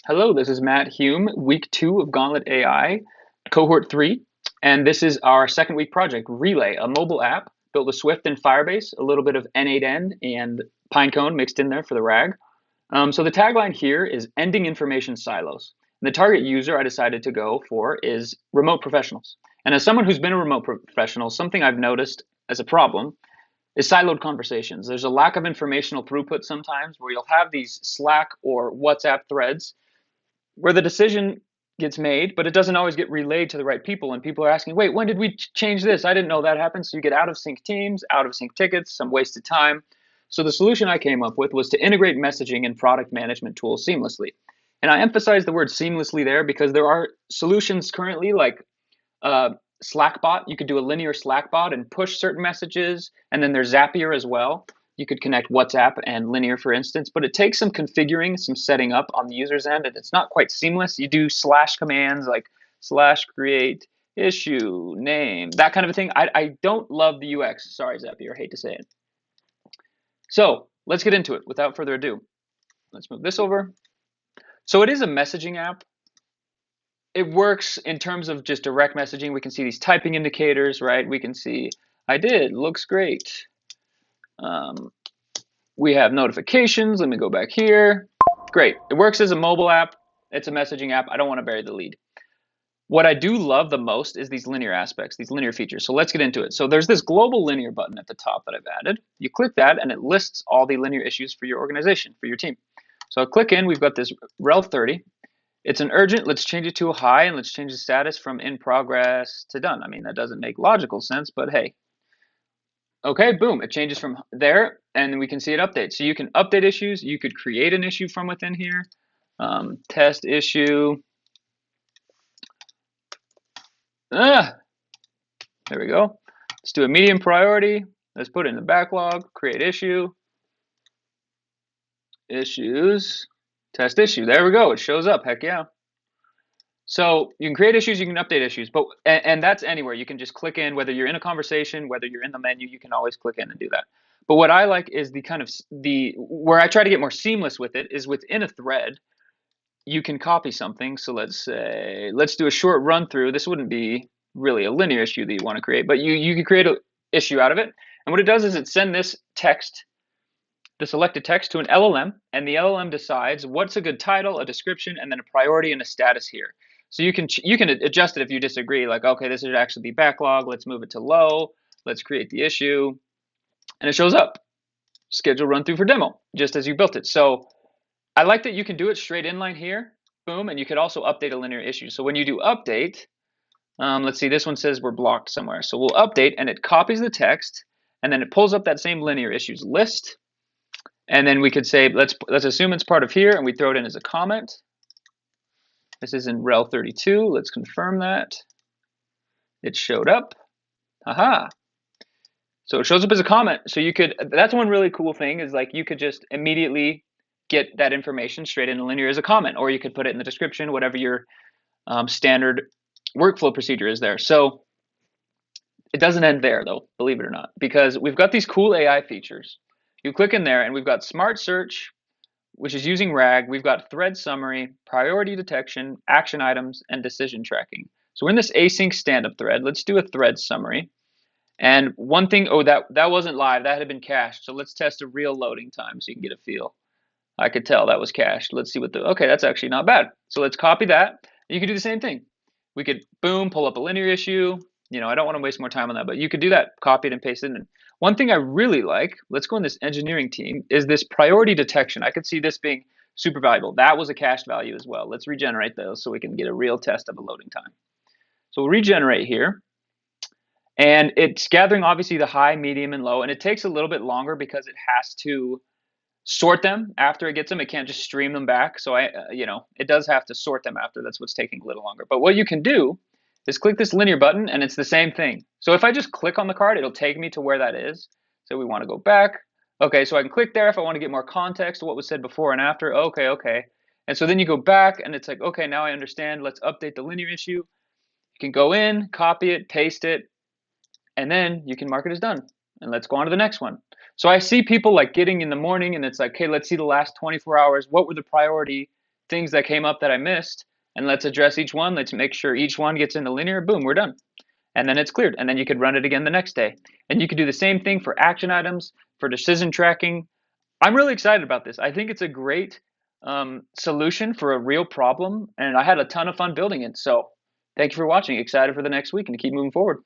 Hello, this is Matt Hume, week 2 of Gauntlet AI, cohort 3, and this is our second week project, Relay, a mobile app built with Swift and Firebase, a little bit of N8N and Pinecone mixed in there for the RAG. So the tagline here is ending information silos. And the target user I decided to go for is remote professionals. And as someone who's been a remote professional, something I've noticed as a problem is siloed conversations. There's a lack of informational throughput sometimes where you'll have these Slack or WhatsApp threads where the decision gets made, but it doesn't always get relayed to the right people. And people are asking, wait, when did we change this? I didn't know that happened. So you get out of sync teams, out of sync tickets, some wasted time. So the solution I came up with was to integrate messaging and product management tools seamlessly. And I emphasize the word seamlessly there because there are solutions currently like Slackbot. You could do a linear Slackbot and push certain messages. And then there's Zapier as well. You could connect WhatsApp and Linear, for instance, but it takes some configuring, some setting up on the user's end, and it's not quite seamless. You do slash commands like slash create issue name, that kind of a thing. I don't love the UX. Sorry, Zapier, I hate to say it. So let's get into it without further ado. Let's move this over. So it is a messaging app. It works in terms of just direct messaging. We can see these typing indicators, right? We can see I did, looks great. We have notifications. Let me go back here. Great. It works as a mobile app. It's a messaging app. I don't want to bury the lead. What I do love the most is these linear aspects, these linear features. So let's get into it. So there's this global linear button at the top that I've added. You click that and it lists all the linear issues for your organization, for your team. So I'll click in. We've got this rel 30. It's an urgent. Let's change it to a high and let's change the status from in progress to done. I mean, that doesn't make logical sense, but hey, okay, boom, it changes from there, and we can see it update. So you can update issues. You could create an issue from within here. Test issue. There we go. Let's do a medium priority. Let's put it in the backlog. Create issue. Issues. Test issue. There we go. It shows up. Heck yeah. So you can create issues, you can update issues, but and that's anywhere. You can just click in, whether you're in a conversation, whether you're in the menu, you can always click in and do that. But what I like is the kind of the where I try to get more seamless with it is within a thread, you can copy something. So let's say let's do a short run through. This wouldn't be really a linear issue that you want to create, but you can create an issue out of it. And what it does is it send this text, the selected text, to an LLM, and the LLM decides what's a good title, a description, and then a priority and a status here. So you can adjust it if you disagree, like, okay, this should actually be backlog. Let's move it to low. Let's create the issue, and it shows up. Schedule run through for demo, just as you built it. So I like that you can do it straight inline here, boom, and you could also update a linear issue. So when you do update, let's see, this one says we're blocked somewhere. So we'll update, and it copies the text, and then it pulls up that same linear issues list, and then we could say let's assume it's part of here, and we throw it in as a comment. This is in rel 32. Let's confirm that. It showed up. Haha. So it shows up as a comment. So you could, that's one really cool thing is like you could just immediately get that information straight into linear as a comment, or you could put it in the description, whatever your standard workflow procedure is there. So it doesn't end there though, believe it or not, because we've got these cool AI features. You click in there and we've got smart search, which is using RAG. We've got thread summary, priority detection, action items, and decision tracking. So we're in this async stand-up thread. Let's do a thread summary. And one thing, oh, that wasn't live. That had been cached. So let's test a real loading time so you can get a feel. I could tell that was cached. Let's see what the, okay, that's actually not bad. So let's copy that. You could do the same thing. We could, boom, pull up a linear issue. You know, I don't want to waste more time on that, but you could do that, copy it and paste it in. One thing I really like, let's go in this engineering team, is this priority detection. I could see this being super valuable. That was a cached value as well. Let's regenerate those so we can get a real test of a loading time. So we'll regenerate here. And it's gathering obviously the high, medium, and low. And it takes a little bit longer because it has to sort them after it gets them. It can't just stream them back. So it does have to sort them after. That's what's taking a little longer. But what you can do is click this linear button and it's the same thing. So if I just click on the card, it'll take me to where that is. So we want to go back. Okay, so I can click there if I want to get more context to what was said before and after. Okay. And so then you go back and it's like, okay, now I understand. Let's update the linear issue. You can go in, copy it, paste it, and then you can mark it as done. And let's go on to the next one. So I see people like getting in the morning and it's like, okay, let's see the last 24 hours. What were the priority things that came up that I missed, and let's address each one. Let's make sure each one gets into linear. Boom, we're done. And then it's cleared. And then you could run it again the next day. And you could do the same thing for action items, for decision tracking. I'm really excited about this. I think it's a great solution for a real problem. And I had a ton of fun building it. So thank you for watching. Excited for the next week and to keep moving forward.